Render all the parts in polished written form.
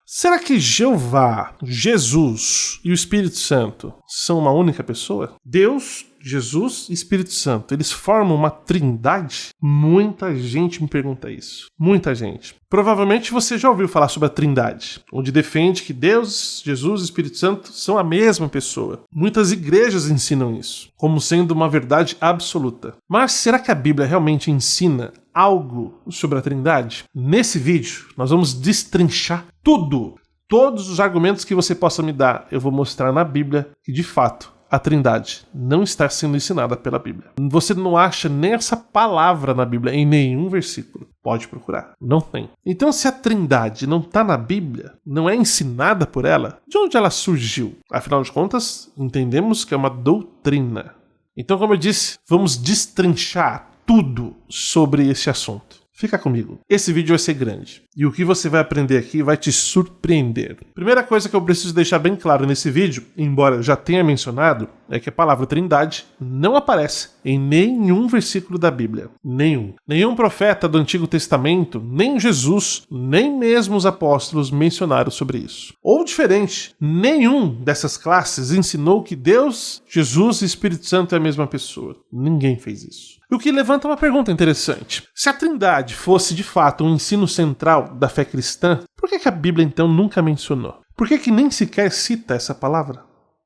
Será que Jeová, Jesus e o Espírito Santo são uma única pessoa? Deus, Jesus e Espírito Santo, eles formam uma trindade? Muita gente me pergunta isso. Muita gente. Provavelmente você já ouviu falar sobre a trindade, onde defende que Deus, Jesus e Espírito Santo são a mesma pessoa. Muitas igrejas ensinam isso, como sendo uma verdade absoluta. Mas será que a Bíblia realmente ensina algo sobre a trindade? Nesse vídeo, nós vamos destrinchar tudo. Todos os argumentos que você possa me dar, eu vou mostrar na Bíblia que, de fato, a trindade não está sendo ensinada pela Bíblia. Você não acha nem essa palavra na Bíblia em nenhum versículo. Pode procurar. Não tem. Então, se a trindade não está na Bíblia, não é ensinada por ela, de onde ela surgiu? Afinal de contas, entendemos que é uma doutrina. Então, como eu disse, vamos destrinchar tudo sobre esse assunto. Fica comigo. Esse vídeo vai ser grande. E o que você vai aprender aqui vai te surpreender. Primeira coisa que eu preciso deixar bem claro nesse vídeo, embora eu já tenha mencionado, é que a palavra trindade não aparece em nenhum versículo da Bíblia. Nenhum. Nenhum profeta do Antigo Testamento, nem Jesus, nem mesmo os apóstolos mencionaram sobre isso. Ou diferente, nenhum dessas classes ensinou que Deus, Jesus e Espírito Santo é a mesma pessoa. Ninguém fez isso. O que levanta uma pergunta interessante. Se a trindade fosse de fato um ensino central da fé cristã, por que a Bíblia então nunca mencionou? Por que nem sequer cita essa palavra?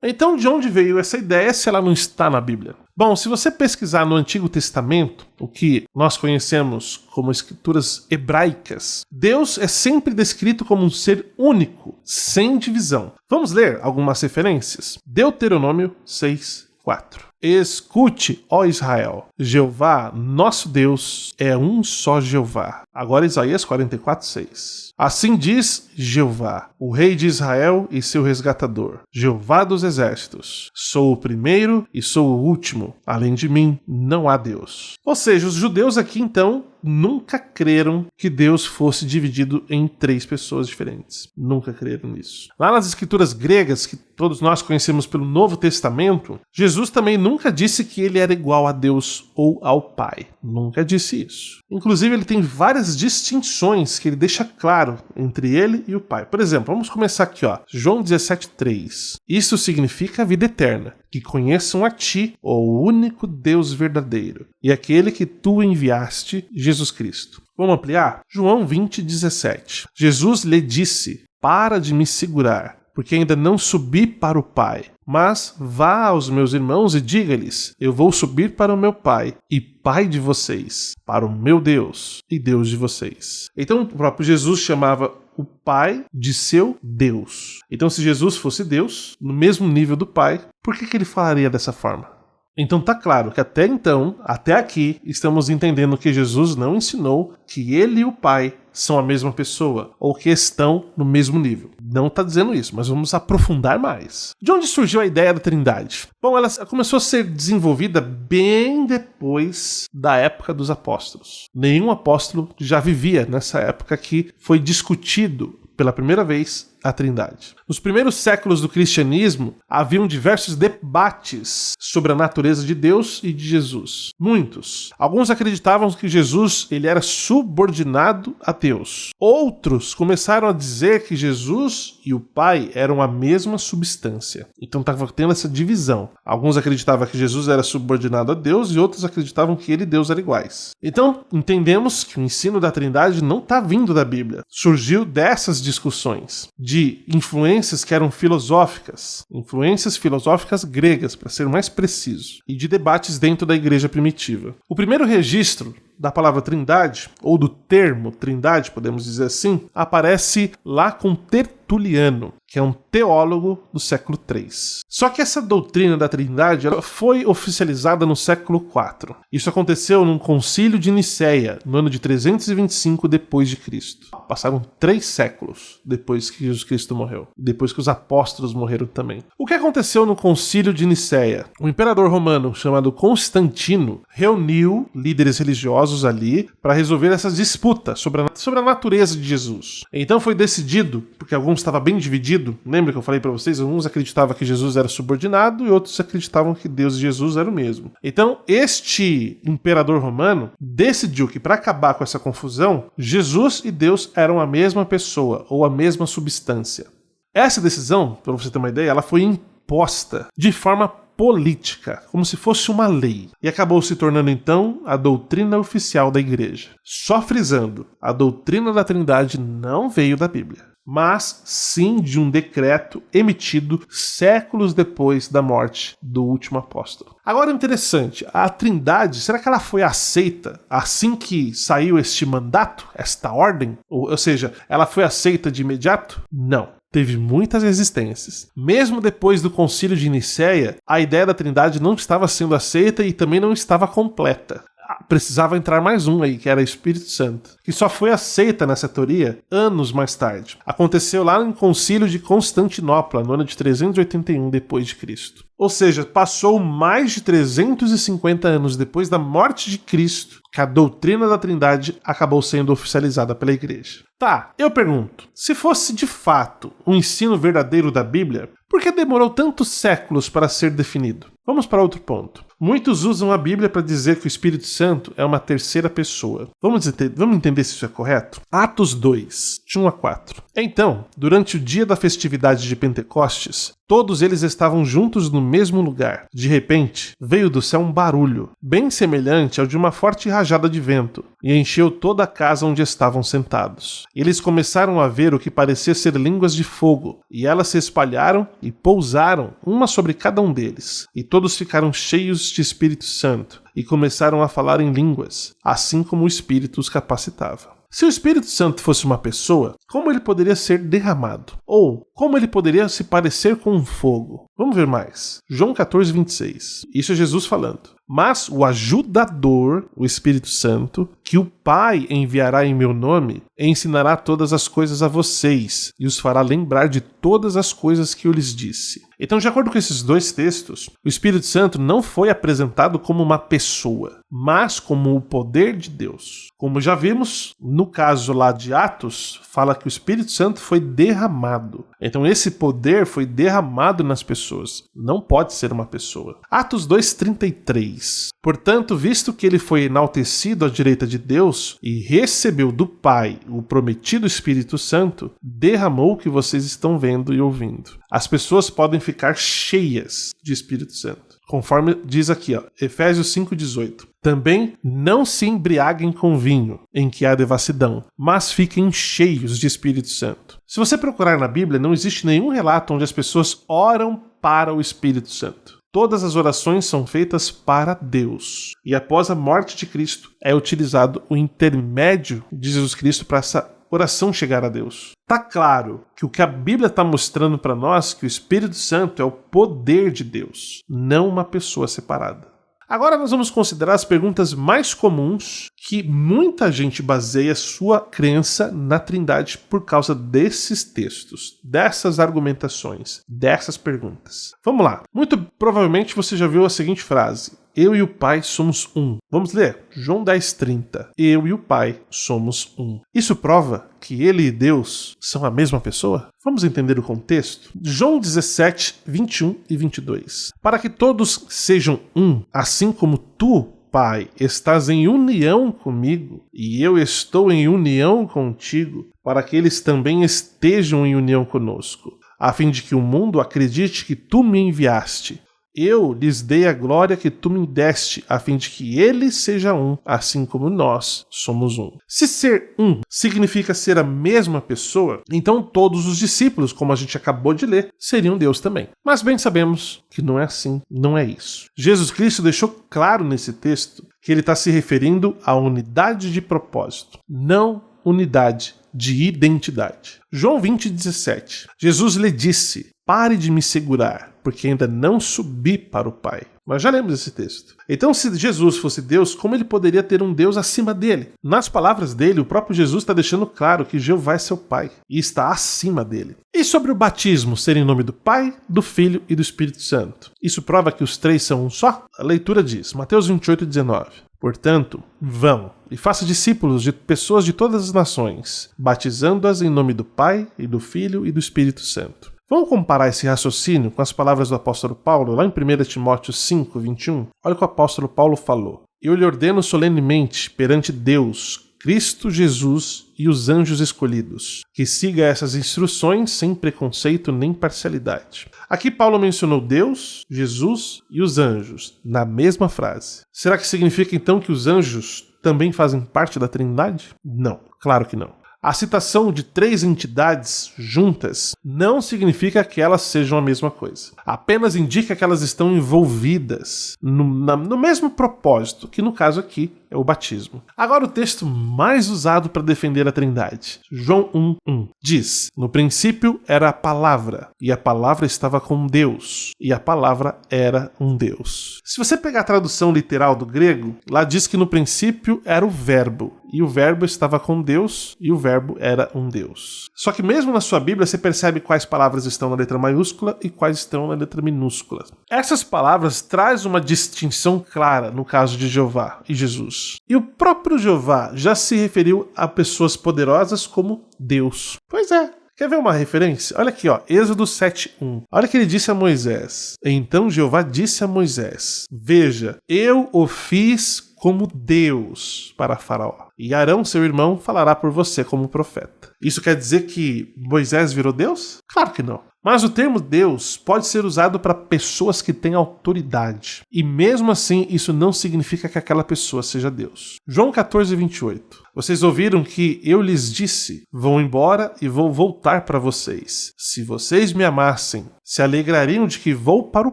Então, de onde veio essa ideia se ela não está na Bíblia? Bom, se você pesquisar no Antigo Testamento, o que nós conhecemos como escrituras hebraicas, Deus é sempre descrito como um ser único, sem divisão. Vamos ler algumas referências? Deuteronômio 6:4. Escute, ó Israel, Jeová, nosso Deus, é um só Jeová. Agora Isaías 44:6. Assim diz Jeová, o rei de Israel e seu resgatador, Jeová dos exércitos. Sou o primeiro e sou o último. Além de mim, não há Deus. Ou seja, os judeus aqui então nunca creram que Deus fosse dividido em 3 pessoas diferentes. Nunca creram nisso. Lá nas escrituras gregas, que todos nós conhecemos pelo Novo Testamento, Jesus também nunca disse que ele era igual a Deus ou ao Pai. Nunca disse isso. Inclusive, ele tem várias distinções que ele deixa claro entre ele e o Pai. Por exemplo, vamos começar aqui, ó. João 17:3. Isso significa a vida eterna, que conheçam a ti, o único Deus verdadeiro, e aquele que tu enviaste, Jesus Cristo. Vamos ampliar? João 20:17. Jesus lhe disse: para de me segurar, porque ainda não subi para o Pai. Mas vá aos meus irmãos e diga-lhes: eu vou subir para o meu Pai e Pai de vocês, para o meu Deus e Deus de vocês. Então o próprio Jesus chamava o Pai de seu Deus. Então, se Jesus fosse Deus, no mesmo nível do Pai, por que ele falaria dessa forma? Então tá claro que até então, até aqui, estamos entendendo que Jesus não ensinou que ele e o Pai são a mesma pessoa, ou que estão no mesmo nível. Não está dizendo isso, mas vamos aprofundar mais. De onde surgiu a ideia da Trindade? Bom, ela começou a ser desenvolvida bem depois da época dos apóstolos. Nenhum apóstolo já vivia nessa época que foi discutido pela primeira vez a Trindade. Nos primeiros séculos do cristianismo, haviam diversos debates sobre a natureza de Deus e de Jesus. Muitos. Alguns acreditavam que Jesus ele era subordinado a Deus. Outros começaram a dizer que Jesus e o Pai eram a mesma substância. Então estava tendo essa divisão. Alguns acreditavam que Jesus era subordinado a Deus e outros acreditavam que ele e Deus eram iguais. Então entendemos que o ensino da Trindade não está vindo da Bíblia. Surgiu dessas discussões, de influências que eram filosóficas, influências filosóficas gregas, para ser mais preciso, e de debates dentro da igreja primitiva. O primeiro registro da palavra Trindade, ou do termo Trindade, podemos dizer assim, aparece lá com Tertuliano, que é um teólogo do século III. Só que essa doutrina da Trindade ela foi oficializada no século IV. Isso aconteceu num concílio de Nicéia, no ano de 325 depois de Cristo. Passaram 3 séculos depois que Jesus Cristo morreu, depois que os apóstolos morreram também. O que aconteceu no concílio de Nicéia? O imperador romano chamado Constantino reuniu líderes religiosos religiosos ali para resolver essa disputa sobre a natureza de Jesus. Então foi decidido, porque alguns estavam bem divididos, lembra que eu falei para vocês? Alguns acreditavam que Jesus era subordinado e outros acreditavam que Deus e Jesus eram o mesmo. Então este imperador romano decidiu que para acabar com essa confusão, Jesus e Deus eram a mesma pessoa ou a mesma substância. Essa decisão, para você ter uma ideia, ela foi imposta de forma política, como se fosse uma lei, e acabou se tornando então a doutrina oficial da igreja. Só frisando, a doutrina da Trindade não veio da Bíblia, mas sim de um decreto emitido séculos depois da morte do último apóstolo. Agora, interessante, a Trindade, será que ela foi aceita assim que saiu este mandato, esta ordem? Ou seja, ela foi aceita de imediato? Não. Teve muitas resistências. Mesmo depois do Concílio de Nicéia, a ideia da Trindade não estava sendo aceita e também não estava completa. Precisava entrar mais um aí, que era o Espírito Santo, que só foi aceita nessa teoria anos mais tarde. Aconteceu lá no Concílio de Constantinopla, no ano de 381 d.C. Ou seja, passou mais de 350 anos depois da morte de Cristo que a doutrina da Trindade acabou sendo oficializada pela igreja. Tá, eu pergunto, se fosse de fato um ensino verdadeiro da Bíblia, por que demorou tantos séculos para ser definido? Vamos para outro ponto. Muitos usam a Bíblia para dizer que o Espírito Santo é uma terceira pessoa. Vamos entender se isso é correto? Atos 2, de 1 a 4. Então, durante o dia da festividade de Pentecostes, todos eles estavam juntos no mesmo lugar. De repente, veio do céu um barulho, bem semelhante ao de uma forte rajada de vento, e encheu toda a casa onde estavam sentados. Eles começaram a ver o que parecia ser línguas de fogo, e elas se espalharam e pousaram, uma sobre cada um deles. E todos ficaram cheios de Espírito Santo, e começaram a falar em línguas, assim como o Espírito os capacitava. Se o Espírito Santo fosse uma pessoa, como ele poderia ser derramado? Ou como ele poderia se parecer com um fogo? Vamos ver mais. João 14, 26. Isso é Jesus falando. Mas o ajudador, o Espírito Santo, que o Pai enviará em meu nome, ensinará todas as coisas a vocês e os fará lembrar de todas as coisas que eu lhes disse. Então, de acordo com esses dois textos, o Espírito Santo não foi apresentado como uma pessoa, mas como o poder de Deus. Como já vimos, no caso lá de Atos, fala que o Espírito Santo foi derramado. Então esse poder foi derramado nas pessoas. Não pode ser uma pessoa. Atos 2:33. Portanto, visto que ele foi enaltecido à direita de Deus e recebeu do Pai o prometido Espírito Santo, derramou o que vocês estão vendo e ouvindo. As pessoas podem ficar cheias de Espírito Santo. Conforme diz aqui, Efésios 5:18. Também não se embriaguem com vinho, em que há devassidão, mas fiquem cheios de Espírito Santo. Se você procurar na Bíblia, não existe nenhum relato onde as pessoas oram para o Espírito Santo. Todas as orações são feitas para Deus. E após a morte de Cristo, é utilizado o intermédio de Jesus Cristo para essa oração chegar a Deus. Tá claro que o que a Bíblia está mostrando para nós, que o Espírito Santo é o poder de Deus, não uma pessoa separada. Agora nós vamos considerar as perguntas mais comuns que muita gente baseia sua crença na Trindade por causa desses textos, dessas argumentações, dessas perguntas. Vamos lá. Muito provavelmente você já viu a seguinte frase: eu e o Pai somos um. Vamos ler. João 10:30. Eu e o Pai somos um. Isso prova que ele e Deus são a mesma pessoa? Vamos entender o contexto? João 17:21 e 22. Para que todos sejam um, assim como tu, Pai, estás em união comigo e eu estou em união contigo, para que eles também estejam em união conosco, a fim de que o mundo acredite que tu me enviaste. Eu lhes dei a glória que tu me deste, a fim de que ele seja um, assim como nós somos um. Se ser um significa ser a mesma pessoa, então todos os discípulos, como a gente acabou de ler, seriam Deus também. Mas bem sabemos que não é assim, não é isso. Jesus Cristo deixou claro nesse texto que ele está se referindo à unidade de propósito, não unidade de identidade. João 20:17. Jesus lhe disse: pare de me segurar, porque ainda não subi para o Pai. Mas já lemos esse texto. Então, se Jesus fosse Deus, como ele poderia ter um Deus acima dele? Nas palavras dele, o próprio Jesus está deixando claro que Jeová é seu Pai e está acima dele. E sobre o batismo ser em nome do Pai, do Filho e do Espírito Santo? Isso prova que os três são um só? A leitura diz, Mateus 28:19. Portanto, vão e façam discípulos de pessoas de todas as nações, batizando-as em nome do Pai, e do Filho e do Espírito Santo. Vamos comparar esse raciocínio com as palavras do apóstolo Paulo, lá em 1 Timóteo 5, 21? Olha o que o apóstolo Paulo falou. Eu lhe ordeno solenemente perante Deus, Cristo Jesus e os anjos escolhidos, que siga essas instruções sem preconceito nem parcialidade. Aqui Paulo mencionou Deus, Jesus e os anjos, na mesma frase. Será que significa então que os anjos também fazem parte da Trindade? Não, claro que não. A citação de 3 entidades juntas não significa que elas sejam a mesma coisa. Apenas indica que elas estão envolvidas no mesmo propósito, que no caso aqui é o batismo. Agora o texto mais usado para defender a Trindade. João 1:1 diz: no princípio era a palavra, e a palavra estava com Deus, e a palavra era um Deus. Se você pegar a tradução literal do grego, lá diz que no princípio era o verbo, e o verbo estava com Deus, e o verbo era um Deus. Só que mesmo na sua Bíblia você percebe quais palavras estão na letra maiúscula e quais estão na letra minúscula. Essas palavras trazem uma distinção clara no caso de Jeová e Jesus. E o próprio Jeová já se referiu a pessoas poderosas como Deus. Pois é. Quer ver uma referência? Olha aqui, Êxodo 7:1. Olha o que ele disse a Moisés. Então Jeová disse a Moisés: veja, eu o fiz como Deus para Faraó, e Arão, seu irmão, falará por você como profeta. Isso quer dizer que Moisés virou Deus? Claro que não. Mas o termo Deus pode ser usado para pessoas que têm autoridade. E mesmo assim, isso não significa que aquela pessoa seja Deus. João 14:28. Vocês ouviram que eu lhes disse: vou embora e vou voltar para vocês. Se vocês me amassem, se alegrariam de que vou para o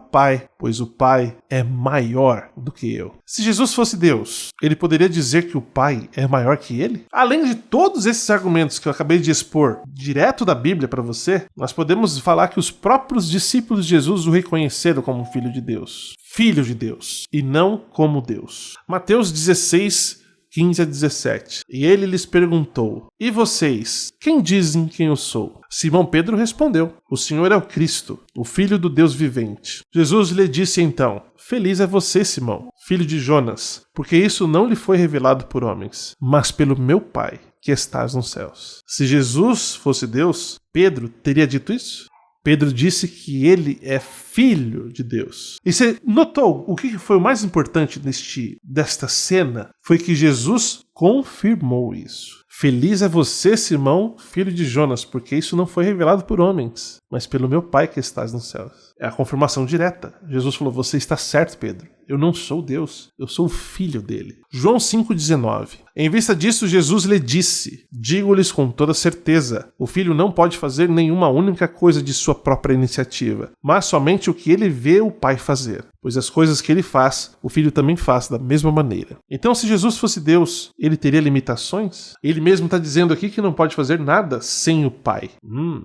Pai, pois o Pai é maior do que eu. Se Jesus fosse Deus, ele poderia dizer que o Pai é maior que ele? Além de todos esses argumentos que eu acabei de expor direto da Bíblia para você, nós podemos falar que os próprios discípulos de Jesus o reconheceram como filho de Deus, e não como Deus. Mateus 16:15-17. E ele lhes perguntou: e vocês, quem dizem quem eu sou? Simão Pedro respondeu: o Senhor é o Cristo, o Filho do Deus vivente. Jesus lhe disse então: feliz é você, Simão, filho de Jonas, porque isso não lhe foi revelado por homens, mas pelo meu Pai, que estás nos céus. Se Jesus fosse Deus, Pedro teria dito isso? Pedro disse que ele é filho de Deus. E você notou o que foi o mais importante desta cena? Foi que Jesus confirmou isso. Feliz é você, Simão, filho de Jonas, porque isso não foi revelado por homens, mas pelo meu Pai que estás nos céus. É a confirmação direta. Jesus falou: você está certo, Pedro. Eu não sou Deus, eu sou o filho dele. João 5,19. Em vista disso, Jesus lhe disse: digo-lhes com toda certeza, o filho não pode fazer nenhuma única coisa de sua própria iniciativa, mas somente o que ele vê o Pai fazer. Pois as coisas que ele faz, o filho também faz da mesma maneira. Então, se Jesus fosse Deus, ele teria limitações? Ele mesmo está dizendo aqui que não pode fazer nada sem o Pai.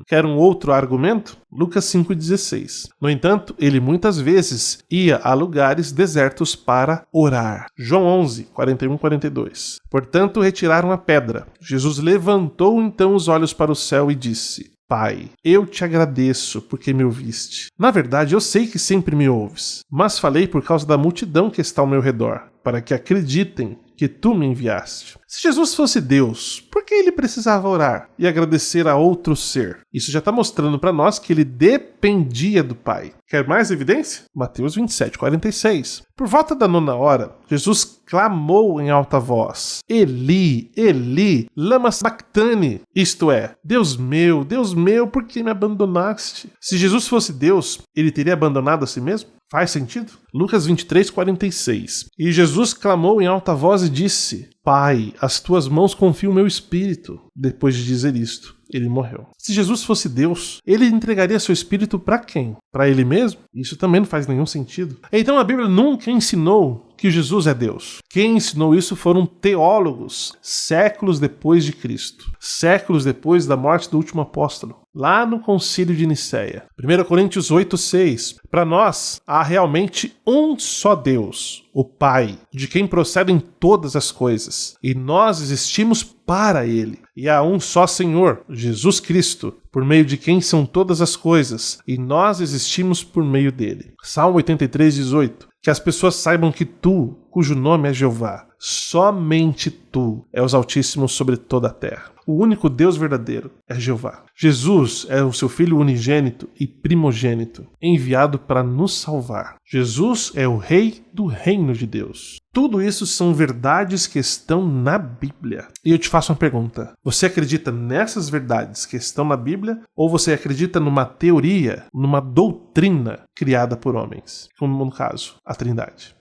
Quer um outro argumento? Lucas 5,16. No entanto, ele muitas vezes ia a lugares desertos para orar. João 11:41-42. Portanto, retiraram a pedra. Jesus levantou então os olhos para o céu e disse: Pai, eu te agradeço porque me ouviste. Na verdade, eu sei que sempre me ouves, mas falei por causa da multidão que está ao meu redor, para que acreditem que tu me enviaste. Se Jesus fosse Deus, por que ele precisava orar e agradecer a outro ser? Isso já está mostrando para nós que ele dependia do Pai. Quer mais evidência? Mateus 27:46. Por volta da 9ª hora, Jesus clamou em alta voz: Eli, Eli, lama sabachthani. Isto é, Deus meu, por que me abandonaste? Se Jesus fosse Deus, ele teria abandonado a si mesmo? Faz sentido? Lucas 23:46. E Jesus clamou em alta voz e disse: Pai, as tuas mãos confio o meu espírito. Depois de dizer isto, ele morreu. Se Jesus fosse Deus, ele entregaria seu espírito para quem? Para ele mesmo? Isso também não faz nenhum sentido. Então a Bíblia nunca ensinou que Jesus é Deus. Quem ensinou isso foram teólogos, séculos depois de Cristo, séculos depois da morte do último apóstolo, lá no Concílio de Nicéia. 1 Coríntios 8:6. Para nós, há realmente um só Deus, o Pai, de quem procedem todas as coisas, e nós existimos para Ele. E há um só Senhor, Jesus Cristo, por meio de quem são todas as coisas, e nós existimos por meio dele. Salmo 83:18. Que as pessoas saibam que tu, cujo nome é Jeová, Somente tu és o Altíssimo sobre toda a terra. O único Deus verdadeiro é Jeová. Jesus é o seu Filho unigênito e primogênito, enviado para nos salvar. Jesus é o Rei do reino de Deus. Tudo isso são verdades que estão na Bíblia. E eu te faço uma pergunta. Você acredita nessas verdades que estão na Bíblia ou você acredita numa teoria, numa doutrina criada por homens? Como no caso, a Trindade.